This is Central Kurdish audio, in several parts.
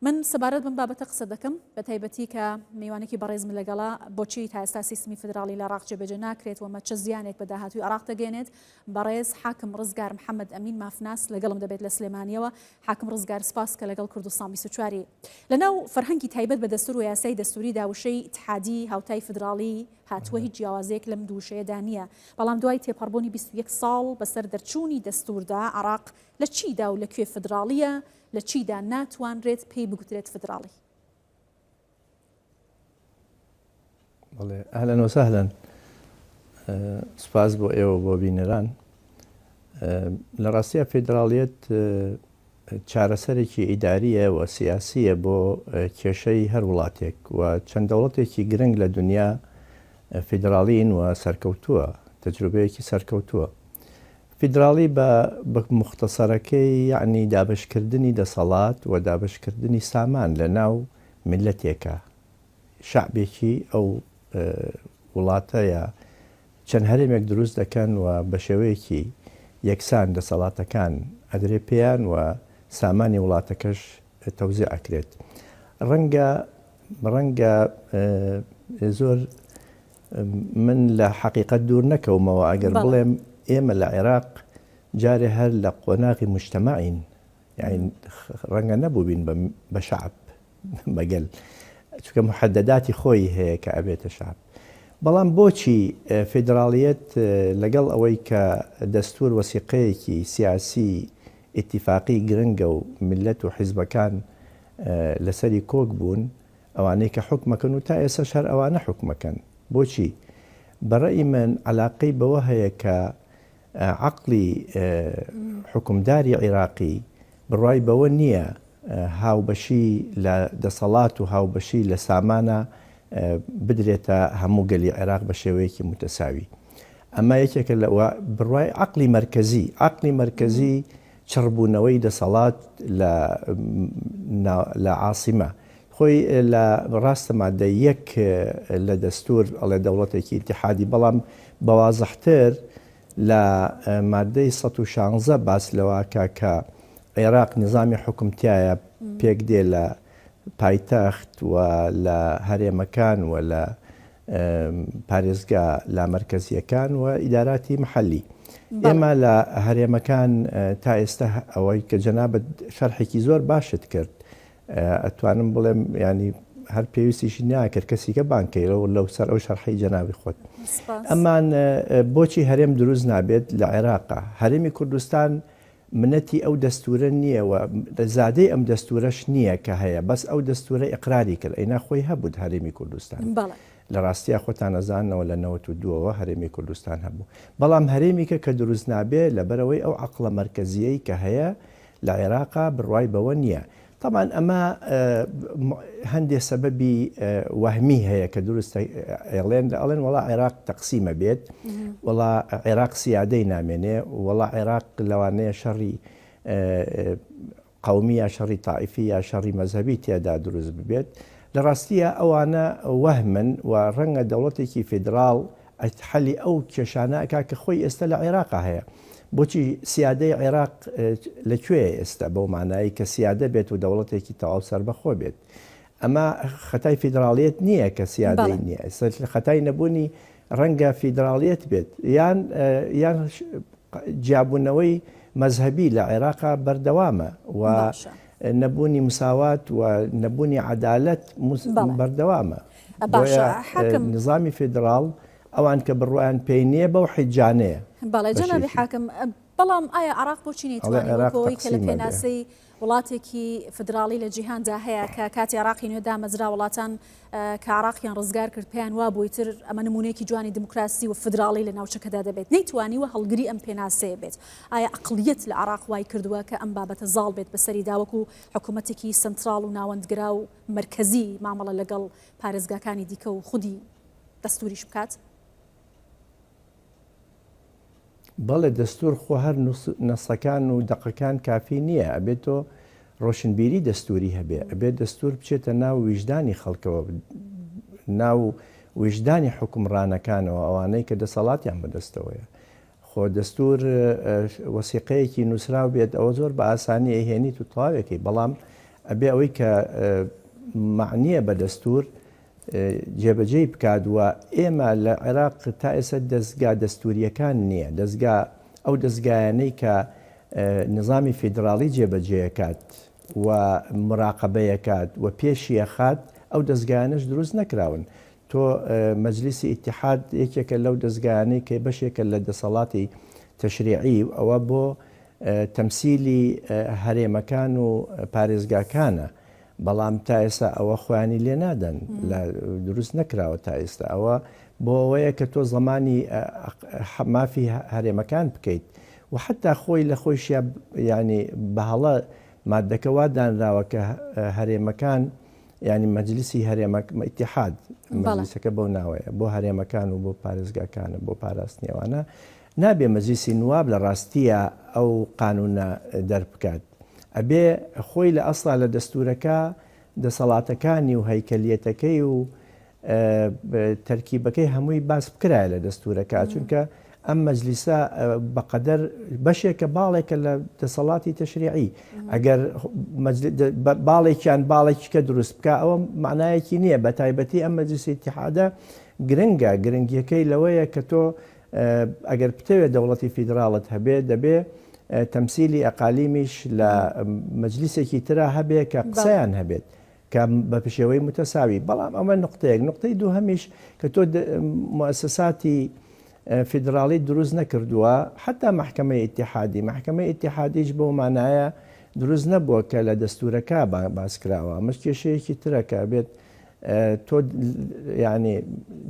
من سەبارەت بم بابەتە قسە دەکەم بە تایبەتی کە میوانێکی بەڕێزم لەگەڵا بۆچی تا ئێستا سیستمی فدراڵی لە عێراق جێبەجێ ناکرێت و مە چه زیانێک بە داهاتووی عێراق دەگەێنێت. بەڕێز حاکم ڕزگار محەممەد ئەمین مافناس لەگەڵم دەبێت لە سلێمانیەوە. حاکم ڕزگار سپاس کە لەگەڵ کوردستان 24 لەناو فەرهەنگی تایبەت بە دەستور و یاسای دەستوری داوشەی اتحادی هاوتای فدراڵی هاتووە هیچ جیاوازەیەک لەم دووشەیەدا نییە، بەڵام دوای تێپەڕبوونی 21 ساڵ بەسەر دەرچوونی دەستوردا عێراق لە چیدا و لەکوێ فدراڵیە لە چیدا ناتوانرێت پێی بگوترێت فدراڵی. ئەهلەن وسەهلەن، سپاس بۆ ئێوە بۆ بینەران. لە ڕاستیە فیدراڵیەت چارەسەرێکی ئیداریە و سیاسیە بۆ کێشەی هەر وڵاتێک و چەند دەوڵەتێکی گرنگ لە دنیا فیدراڵین و سەرکەوتووە، تەجروبەیەکی سەرکەوتووە. فیدراڵی بە مختصەرەکەی یعنی دابشکردنی دەسەڵات و دابشکردنی سامان لە ناو میلەتێکە، شعبێکی ئەو وڵاتەیە چەند هەرێمێک دروست دەکەن و بە شێوەیەکی یەکسان دەسەڵاتەکان ئەدرێ پێیان و سامانی وڵاتەکەش تەوزیع ئەکرێت. ڕەنگە زۆر من لە حەقیقەت دوور نەکەومەوە ئەگەر بڵێم ئێمە لە عێراق جارێ هەر لە قۆناغی مجتەماعین، یعنی ڕەنگە نەبوو بین بە شعب بەگەل، چونکە محەدداتی خۆی هەیە کە ئەبێتە شعب. بەڵام بۆچی فیدراڵیەت لەگەڵ ئەوەی کە دەستور وەسیقەیەکی سیاسی ئیتیفاقی گرنگە و میلەت و حیزبەکان لەسەری کۆک بوون، ئەوانەی کە حکمەکەن و تا ئێستا هەر ئەوانە حکمەکەن. بۆچی؟ بەڕێی من عەلاقەی بەوە هەیە کە عەقلی حکومداری عێراقی بڕوای بەوە نییە هاوبەشی لە دەسەڵات و هاوبەشی لە سامانە بدرێتە هەموو گەلی عێراق بە شێوەیەکی متەساوی. ئەمە یەکێکە لەوە بڕوای عەقلی مەرکەزی چڕبوونەوەی دەسەڵات لە عاسیمە. خۆی لە ڕاستە مادە یەک لە دەستور ئەڵێ دەوڵەتێکی ئیتیحادی، بەڵام بەوازەحتر لە مادەی 116 باس لەوەکە کە عێراق نظامی حکومتیایە پێک دێ لە پایتەخت و لە هەرێمەکان و لە پارێزگا لا مەرکەزیەکان و ئیداراتی محەلی. ئێمە لە هەرێمەکان تا ئێستا ئەوەی کە جەنابەت شەرحێکی زۆر باشت کرد، ئەتوانم بڵێم ینی هەر پێویستیشی ناکرد کەسیکە بانکەیرەوە لەو سەر ئەو شەرحی جەنابی خۆت. ئەمان بۆچی هەرێم دروست نابێت لە عێراقا؟ هەرێمی کوردستان منەتی ئەو دەستورە نییە و زادەی ئەم دەستورەش نییە کە هەیە، بەس ئەو دەستورە ئیقراری کرد، ئەینا خۆی هەبوو هەرێمی کوردستان. لە ڕاستیە خۆتان ئەزانەوە لە 92ەوە هەرێمی کوردستان هەبوو، بەڵام هەرێمیکە کە دروست نابێت لەبەرەوەی ئەو عەقڵە مەرکەزیەی کە هەیە لە عێراقا بڕوای بەوە نییە. طبعا ئەمە هەندێک سەبەبی وەهمی هەیە کە دروست ئەڵێن وڵا عێراق تەقسیمە بێت، وڵا عێراق سیادەی نامێنێ، وڵا عێراق لەوانەیە شەڕی قەومی یا شەڕی تائیفی یا شەڕی مەذهبی تێدا دروست ببێت. لە ڕاستیە ئەوانە وەهمن و ڕەنگە دەوڵەتێکی فیدراڵ حەلی ئەو کێشانە ئەکا کە خۆی ئێستا لە عێراقا هەیە. بۆچی سیادەی عێراق لەکوێ ئێستا؟ بەو مانایی کە سیادە بێت و دەوڵەتێکی تەواو سەربەخۆ بێت. ئەمە خەتای فیدراڵیەت نییە کە سیادەی نییە، خەتای نەبوونی ڕەنگە فیدراڵیەت بێت یان جیابوونەوەی مەذهبی لە عێراقا بەردەوامە و نەبوونی مساوات و نەبوونی عەدالەت بەردەوامە. نظامی فیدراڵ ئەوان کە بڕوایان پێی نییە بەو حیجانەیە. بەڵێ جەنابی حاکم، بەڵام ئایا عێراق بۆچی نەیتوانێتەوەی کە لە پێناسەی وڵاتێکی فدراڵی لە جیهاندا هەیە کە کاتی عێراقی نوێ دامەزرا وڵاتان کە عێراقیان ڕزگار کرد پێیان وا بووی تر ئەمە نمونەیەکی جوانی دموکراسی و فدراڵی لە ناوچەکەدا دەبێت، نەیتوانیوە هەڵگری ئەم پێناسەیە بێت؟ ئایا عەقڵیەت لە عێراق وای کردووە کە ئەم بابەتە زاڵ بێت بەسەری داوەکو حکوومەتێکی سنتراڵ و ناوەندگرا و مرکزی مامەڵە لەگەڵ پارێزگاکانی دیکە و خودی دەستوریش بکات؟ بەڵێ دەستور خۆ هەر نەسەکان و دەقەکان کافی نییە، ئەبێتۆ ڕۆشنبیری دەستوری هەبێ، ئەبێت دەستور بچێتە ناو ویژدانی خەڵکەوە، ناو ویژدانی حکومڕانەکانەوە، ئەوانەی کە دەسەڵاتیان بەدەستەوەیە. خۆ دەستور وەسیقەیەکی نووسراو بێت ئەوە زۆر بە ئاسانی ئەهێنیت و تەواوێکی، بەڵام ئەبێ ئەوەی کە معنیە بە دەستور جێبەجێی بکات و ئێمە لە عێراق تا ئێستا دەستگا دەستوریەکان نییە ئەو دەستگایانەی کە نظامی فیدراڵی جێبەجێەکات و مراقبەیەکات و پێشیەخات ئەو دەستگایانش دروست نەکراون. تۆ مەجلیسی ئیتیحاد یەکێکە لەو دەستگایانەی کە بەشێکە لە دەسەڵاتی تەشریعی ئەوە بۆ تەمسیلی هەرێمەکان و پارێزگاکانە، بەڵام تا ئێستا ئەوە خۆیانی لێ نادەن دروست نەکراوە تا ئێستا. ئەوە بۆ ئەوەیە کە تۆ زمانی مافی هەرێمەکان بکەیت و حتا خۆی لە خۆیشە ینی بەهەڵە مادەکە وا دانراوە کە هەرێمەکان ینی مەجلیسی ئیتیحاد مەجلیسەکە بەو ناوەیە بۆ هەرێمەکان و بۆ پارێزگاکانە بۆ پاراستنیێوانە نابێ مەجلیسی نواب لە ڕاستیە ئەو قانونە دەربکات. ئەبێ خۆی لە ئەسڵا لە دەستورەکە دەسەڵاتەکانی و هەیکەلیەتەکەی و تەرکیبەکەی هەمووی باس بکرایە لە دەستورەکە، چونکە ئەم مەجلیسە بەقەدەر بەشێکە باڵێکە لە دەسەڵاتی تەشریعی. ئەگەر باڵێکیان باڵێکیکە دروست بکە ئەوە معنایەکی نییە. بە تایبەتی ئەم مەجلیسی ئیتیحادە گرنگە، گرنگیەکەی لەوەیە کە تۆ ئەگەر بتەوێت دەوڵەتی فیدراڵت هەبێت دەبێ تەمسیلی ئەقالیمیش لە مەجلیسێکی ترا هەبێت کە قسەیان هەبێت کە بە پشێوەی متەساوی. بەڵام ئەمە نقطەیەک. نقطەی دوو هەمیش کە تۆ مؤسساتی فیدراڵی دروست نەکردووە، حتا محکمەی ئیتیحادیش بۆ مانایە دروست نەبووە کە لە دەستورەکە باسکراوە. ئەمەش کێشەیەکی ترەکە بێت تۆ ینی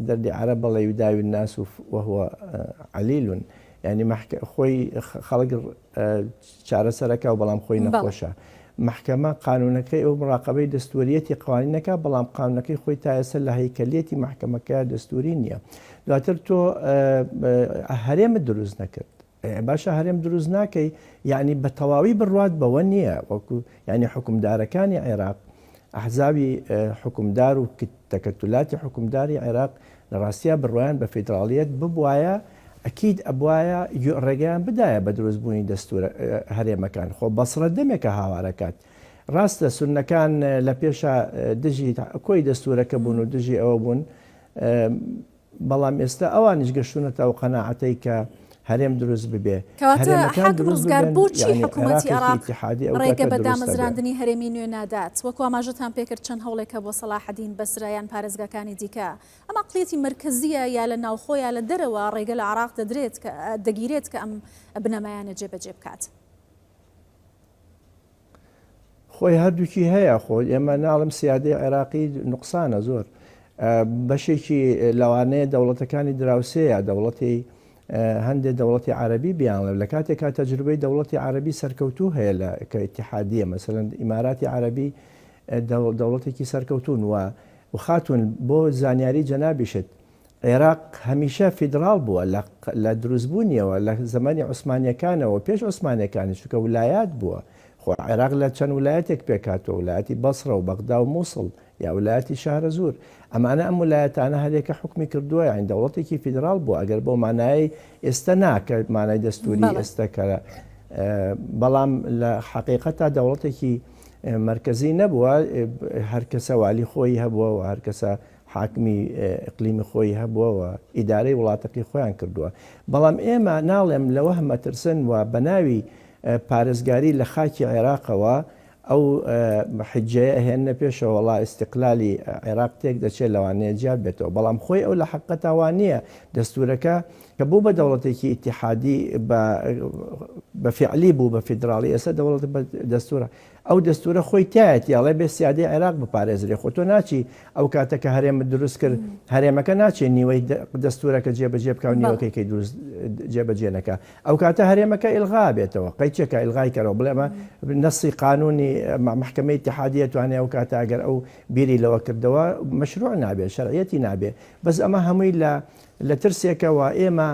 دەردی عەرەب بەڵێ یوداوی الناس وهو علیل، ینی خۆی خەڵک چارەسەرەکە و بەڵام خۆی نەخۆشە. محکەمە قانونەکەی ئەو مراقبەی دەستوریەتی قوانینەکە، بەڵام قانونەکەی خۆی تا ئێستا لە هەیکەلیەتی محکەمەکە دەستوری نییە. دواتر تۆ هەرێمت دروست نەکرد، باشە هەرێم دروست ناکەی یعنی بە تەواوی بڕوات بەوە نییە. وەکو ینی حکومدارەکانی عێراق، ئەحزابی حکومدار و تەکەتولاتی حکومداری عێراق لە ڕاستیە بڕوایان بە فیدراڵیەت ببوایە، ئەکید ئەبوایە ڕێگەیان بدایە بە دروستبوونی دەستورە هەرێمەکان. خۆ بەسرە دەمێکە هاوارەکات. ڕاستە سونەکان لە پێشە دژی کۆی دەستورەکە بوون و دژی ئەوە بوون، بەڵام ئێستا ئەوانش گەشتونەتە ئەو قەناعەتەی کە هەرێم دروست ببێ. کەواتە ڕزگار بۆچی حکوومەتی عێراق ڕێگە بە دامەزراندنی هەرێمی نوێ نادات؟ وەکو ئاماژەتان پێکرد چەند هەوڵێکە بۆ سەلاحەدین بەسرایان پارێزگاکانی دیکە. ئەمە قڵێتی مرکزیە یا لە ناوخۆیە لە دەرەوە ڕێگە لە عێراق دەگیرێت کە ئەم بنەمایانە جێبەجێ بکات؟ خۆی هەردووکی هەیە. خۆ ئێمە ناڵم سیادەی عێراقی نوقسانە زۆر. بەشێکی لەوانەیە دەوڵەتەکانی دراوسەیە، دەوڵەتی هەندێک دەوڵەتی عربی بیان لە کاتێکا تەجروبەی دەوڵەتی عربی سەرکەوتوو هەیە لە کە ئیتیحادیە، مەسەلەن ئیماراتی عربی دەوڵەتێکی سەرکەوتون و خاتون بۆ زانیاری جەنابیشت عێراق هەمیشە فیدراڵ بووە لە دروستبوونیەوە لە زمانی عوسمانیەکانەوە پێش عوسمانیەکانی، چونکە ویلایەت بووە. خۆ عێراق لە چەند ویلایەتێک پێکاتەوە، ویلایەتی بەسڕە و بەغدا و مووسڵ یا ویلایەتی شارەزور. ئەمانە ئەم ویلایەتانە هەرێکە حکمی کردووە، یان دەوڵەتێکی فیدراڵ بووە. ئەگەر بۆ مانایی ئێستا ناکە مانای دەستوری ئێستاکە، بەڵام لە حەقیقەتا دەوڵەتێکی مرکزی نەبووە، هەر کەسە والی خۆی هەبووە و هەر کەسە حاکمی ئیقلیمی خۆی هەبووە و ئیدارەی وڵاتەکەی خۆیان کردووە. بەڵام ئێمە ناڵێم لەوە هەمەترسن و بە ناوی پارێزگاری لە خاکی عێراقەوە ئەو حجەیە هێنە پێشەوە وڵا ئیستیقلالی عێراق تێک دەچێت لەوانەیە جیاب بێتەوە. بەڵام خۆی ئەو لە حەقەتاوان نییە. دەستورەکە کە بوو بە دەوڵەتێکی ئیتیحادی بە فعلی بوو بە فیدراڵی، ئێستا دەوڵەت بە دەستورە ئەو دەستورە خۆی تایەتی ئەڵێ بێ سیادەی عێراق بپارێزرێ. خۆ تۆ ناچی ئەو کاتەکە هەرێمە دروست کرد هەرێمەکە ناچێت نیوەی دەستورەکە جێبەجێ بکە و نیوەکەی دروست جێبەجێ نەکە. ئەو کاتە هەرێمەکە ئیلغا بێتەوە. قەیچێکە ئیلغای کەرەوە بڵێمە نەسی قانونی محکمەی ئیتیحادیە توانێت ئەو کاتە ئەگەر ئەو بیری لەوە کردەوە مەشروع نابێت، شەرعیەتی نابێت. بەس ئەمە هەمووی لە ترسێکەوە ئێمە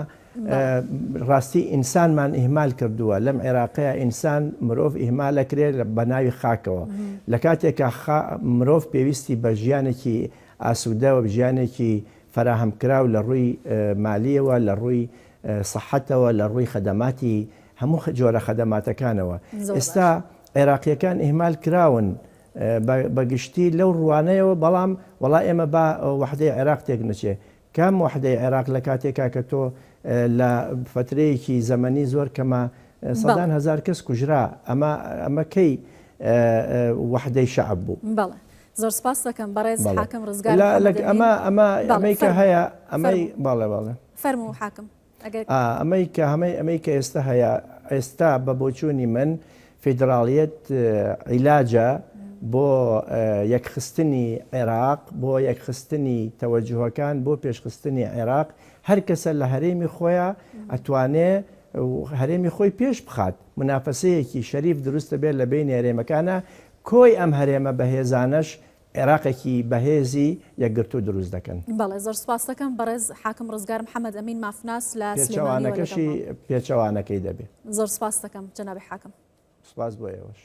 ڕاستی ئینسانمان ئیهمال کردووە. لەم عێراقەیە ئینسان مرۆڤ ئیهمالەکرێت بە ناوی خاکەوە. لە کاتێکە مرۆڤ پێویستی بە ژیانێکی ئاسوودەوە، ژیانێکی فراهەمکراو لە ڕووی مالیەوە، لە ڕووی سەحەتەوە، لە ڕووی خەدەماتی هەموو جۆرە خەدەماتەکانەوە. ئێستا عێراقیەکان ئیهمال کراون بەگشتی لەو ڕوانەیەوە بەڵام وڵا ئێمە با وحدەی عێراق تێک نەچێ کام وحدەی عێراق لە کاتێکا کە تۆ لە فترەیەکی زەمەنی زۆر کەمە سەدان هزار کەس کوژرا ئەمە کەی وحدەی شعب بوو. بەڵێ زۆر سپاس دەکەم بەڕێز حاکم ڕزگار ئەمەی کە هەیە ئەمەی باڵێ باڵێ فەرموو حاکم ئەمەی کە ئەمەی کە ئێستا هەیە ئێستا بە بۆچوونی من فیدراڵیەت عیلاجە بۆ یەکخستنی عێراق بۆ یەکخستنی تەوەجوهەکان بۆ پێشخستنی عێراق هەر کەسە لە هەرێمی خۆیان ئەتوانێ هەرێمی خۆی پێش بخات منافەسەیەکی شەریف دروستە بێت لە بین هەرێمەکانە کۆی ئەم هەرێمە بەهێزانەش عێراقێکی بەهێزی یەکگرتو دروست دەکەن. بەڵێ زۆر سپاس دەکەم بەڕێز حاکم ڕزگار محەممەد ئەمین مافناس لە پێچەوانەکەشی پێچەوانەکەی دەبێت. زۆر سپاس دەکەم جەنابی حاکم. سپاس بۆ ئێوەش.